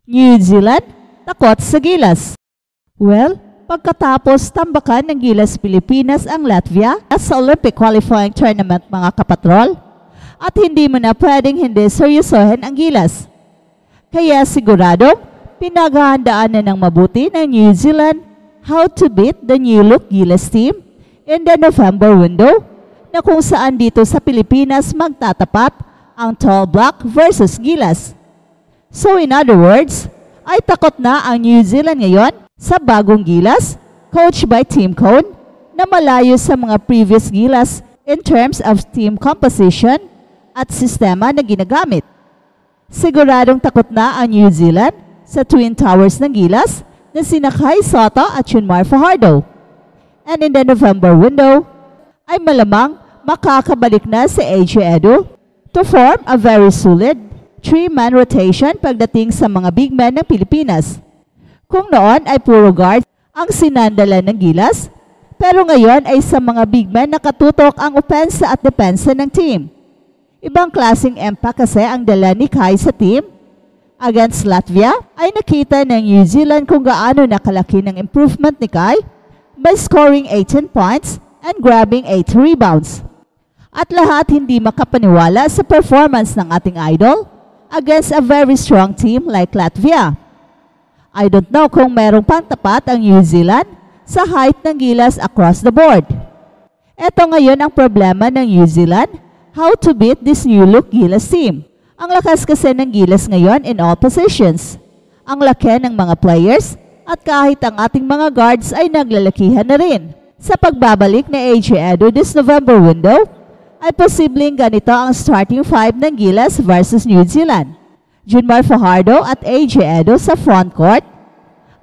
New Zealand, takot sa gilas. Well, pagkatapos tambakan ng Gilas Pilipinas ang Latvia sa Olympic qualifying tournament mga kapatrol, at hindi mo na pwedeng hindi seryosohin ang gilas. Kaya sigurado, pinaghahandaan na ng mabuti ng New Zealand how to beat the new look Gilas team in the November window na kung saan dito sa Pilipinas magtatapat ang Tall Black versus Gilas. So in other words, ay takot na ang New Zealand ngayon sa bagong Gilas, coached by Team Cone, na malayo sa mga previous Gilas in terms of team composition at sistema na ginagamit. Siguradong takot na ang New Zealand sa Twin Towers ng Gilas na sina Kai Sotto at Junmar Fajardo. And in the November window, ay malamang makakabalik na si AJ Edu to form a very solid 3-man rotation pagdating sa mga big men ng Pilipinas. Kung noon ay puro guard ang sinandala ng Gilas, pero ngayon ay sa mga big men nakatutok ang opensa at depensa ng team. Ibang klaseng impact kasi ang dala ni Kai sa team. Against Latvia ay nakita ng New Zealand kung gaano nakalaki ng improvement ni Kai by scoring 18 points and grabbing 8 rebounds. At lahat hindi makapaniwala sa performance ng ating idol against a very strong team like Latvia. I don't know kung merong pantapat ang New Zealand sa height ng Gilas across the board. Ito ngayon ang problema ng New Zealand, how to beat this new look Gilas team. Ang lakas kasi ng Gilas ngayon in all positions. Ang laki ng mga players at kahit ang ating mga guards ay naglalakihan na rin. Sa pagbabalik ni AJ Edu this November window, ay posibleng ganito ang starting 5 ng Gilas versus New Zealand. Junmar Fajardo at AJ Edu sa front court,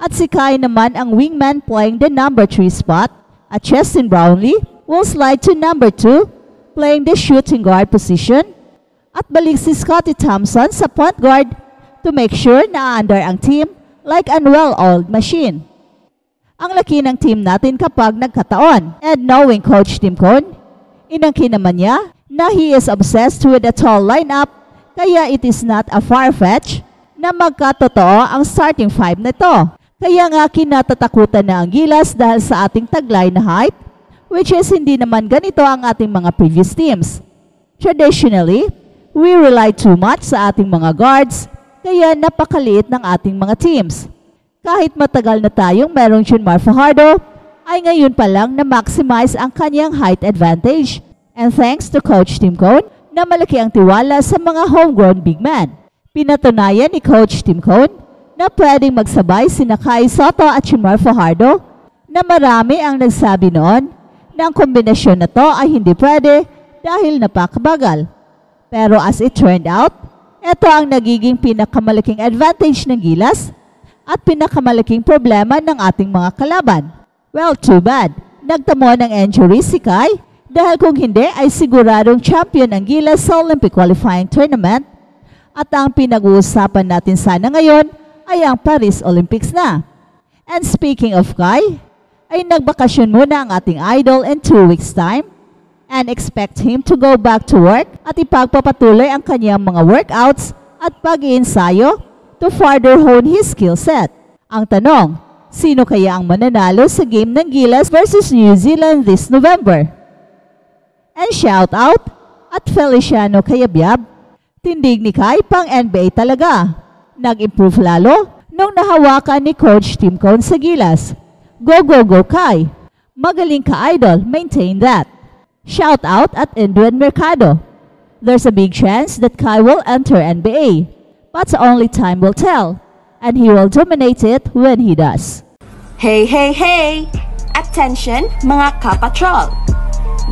at si Kai naman ang wingman playing the number 3 spot, at Justin Brownlee will slide to number 2 playing the shooting guard position, at balik si Scottie Thompson sa point guard to make sure na under ang team like an well-oiled machine. Ang laki ng team natin kapag nagkataon, and knowing Coach Tim Cone, inangkin naman niya na he is obsessed with a tall lineup. Kaya it is not a far-fetched na magkatotoo ang starting 5 na ito. Kaya nga kinatatakutan na ang Gilas dahil sa ating taglay na height, which is hindi naman ganito ang ating mga previous teams. Traditionally, we rely too much sa ating mga guards, kaya napakaliit ng ating mga teams. Kahit matagal na tayong merong Junmar Fajardo, ay ngayon pa lang na-maximize ang kanyang height advantage. And thanks to Coach Tim Cone, na malaki ang tiwala sa mga homegrown big man. Pinatunayan ni Coach Tim Cone na pwedeng magsabay sina Kai Sotto at Junmar Fajardo na marami ang nagsabi noon na ang kombinasyon na to ay hindi pwede dahil napakabagal. Pero as it turned out, ito ang nagiging pinakamalaking advantage ng Gilas at pinakamalaking problema ng ating mga kalaban. Well, too bad. Nagtamo ng injury si Kai dahil kung hindi ay siguradong champion ang Gilas sa Olympic qualifying tournament at ang pinag-uusapan natin sana ngayon ay ang Paris Olympics na. And speaking of Kai, ay nagbakasyon muna ang ating idol in 2 weeks time and expect him to go back to work at ipagpapatuloy ang kanyang mga workouts at pag-iensayo to further hone his skill set. Ang tanong, sino kaya ang mananalo sa game ng Gilas versus New Zealand this November? And shout out at Feliciano Cayabyab, tindig ni Kai pang NBA talaga. Nag-improve lalo nung nahawakan ni Coach Tim Cone sa Gilas. Go, go, go Kai! Magaling ka idol, maintain that. Shout out at Edwin Mercado. There's a big chance that Kai will enter NBA, but only time will tell, and he will dominate it when he does. Hey, hey, hey! Attention mga kapatrol!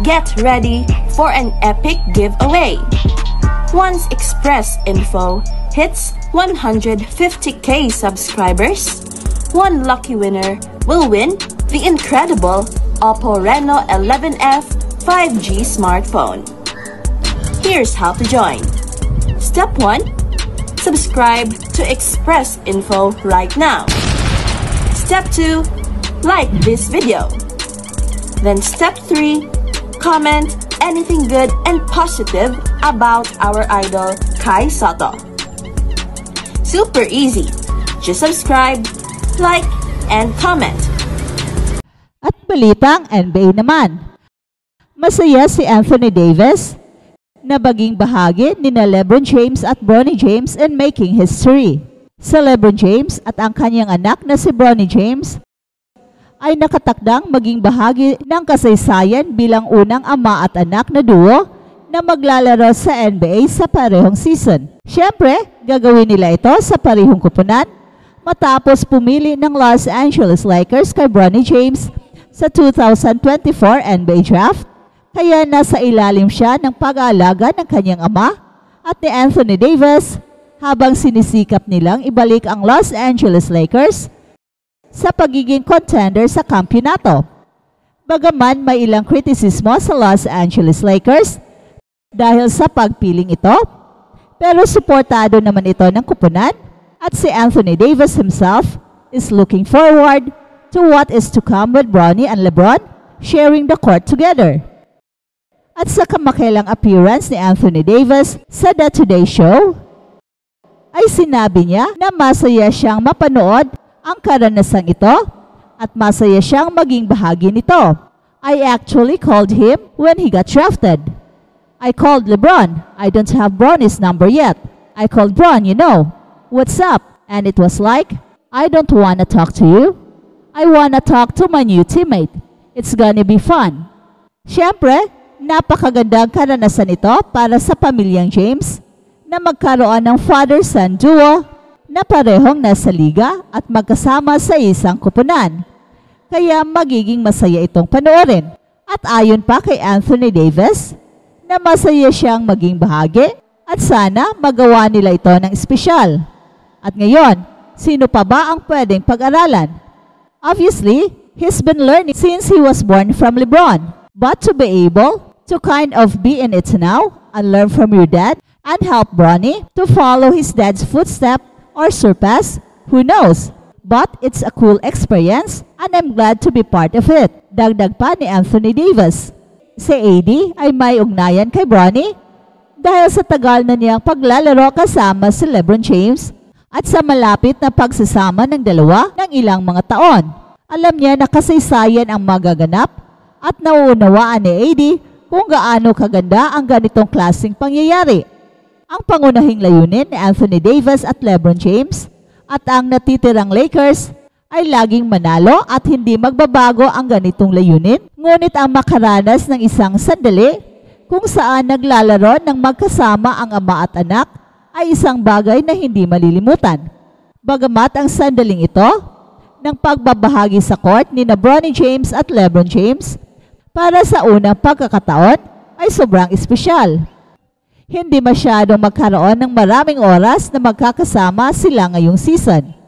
Get ready for an epic giveaway. Once Express Info hits 150k subscribers, one lucky winner will win the incredible Oppo Reno 11F 5G smartphone. Here's how to join. Step 1. Subscribe to Express Info right now. Step 2. Like this video. Then step 3. Comment anything good and positive about our idol Kai Sotto. Super easy. Just subscribe, like, and comment. At balitang NBA naman. Masaya si Anthony Davis na maging bahagi ni LeBron James at Bronny James in making history. Si LeBron James at ang kanyang anak na si Bronny James ay nakatakdang maging bahagi ng kasaysayan bilang unang ama at anak na duo na maglalaro sa NBA sa parehong season. Siyempre, gagawin nila ito sa parehong kupunan matapos pumili ng Los Angeles Lakers kay Bronny James sa 2024 NBA Draft. Kaya nasa ilalim siya ng pag-aalaga ng kanyang ama at ni Anthony Davis habang sinisikap nilang ibalik ang Los Angeles Lakers sa pagiging contender sa kampyonato. Bagaman may ilang kritisismo sa Los Angeles Lakers dahil sa pagpiling ito, pero suportado naman ito ng kupunan at si Anthony Davis himself is looking forward to what is to come with Bronny and LeBron sharing the court together. At sa kamakailang appearance ni Anthony Davis sa The Today Show, ay sinabi niya na masaya siyang mapanood ang karanasang ito at masaya siyang maging bahagi nito. I actually called him when he got drafted. I called LeBron. I don't have Bronny's number yet. I called Bron, what's up? And it was like, I don't wanna talk to you. I wanna talk to my new teammate. It's gonna be fun. Siyempre, napakagandang karanasan ito para sa pamilyang James na magkaroon ng father-son duo na parehong nasa liga at magkasama sa isang kupunan. Kaya magiging masaya itong panoorin. At ayon pa kay Anthony Davis, na masaya siyang maging bahagi at sana magawa nila ito ng espesyal. At ngayon, sino pa ba ang pwedeng pag-aralan? Obviously, he's been learning since he was born from LeBron. But to be able to kind of be in it now and learn from your dad and help Bronny to follow his dad's footstep or surpass, who knows? But it's a cool experience and I'm glad to be part of it. Dagdag pa ni Anthony Davis. Si AD ay may ugnayan kay Bronny dahil sa tagal na niyang paglalaro kasama si LeBron James at sa malapit na pagsasama ng dalawa ng ilang mga taon. Alam niya na kasaysayan ang magaganap at nauunawaan ni AD kung gaano kaganda ang ganitong klaseng pangyayari. Ang pangunahing layunin ni Anthony Davis at LeBron James at ang natitirang Lakers ay laging manalo at hindi magbabago ang ganitong layunin. Ngunit ang makaranas ng isang sandali kung saan naglalaro ng magkasama ang ama at anak ay isang bagay na hindi malilimutan. Bagamat ang sandaling ito ng pagbabahagi sa court ni Bronny James at LeBron James para sa unang pagkakataon ay sobrang espesyal. Hindi masyadong magkaroon ng maraming oras na magkakasama sila ngayong season.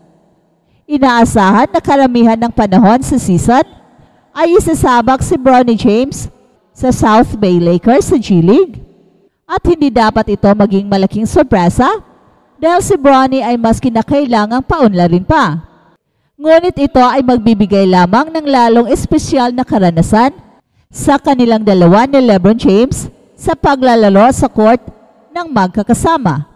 Inaasahan na karamihan ng panahon sa season ay isasabak si Bronny James sa South Bay Lakers sa G League. At hindi dapat ito maging malaking sorpresa dahil si Bronny ay mas kinakailangang paunlarin pa. Ngunit ito ay magbibigay lamang ng lalong espesyal na karanasan sa kanilang dalawa ni LeBron James sa paglalaro sa court ng magkakasama.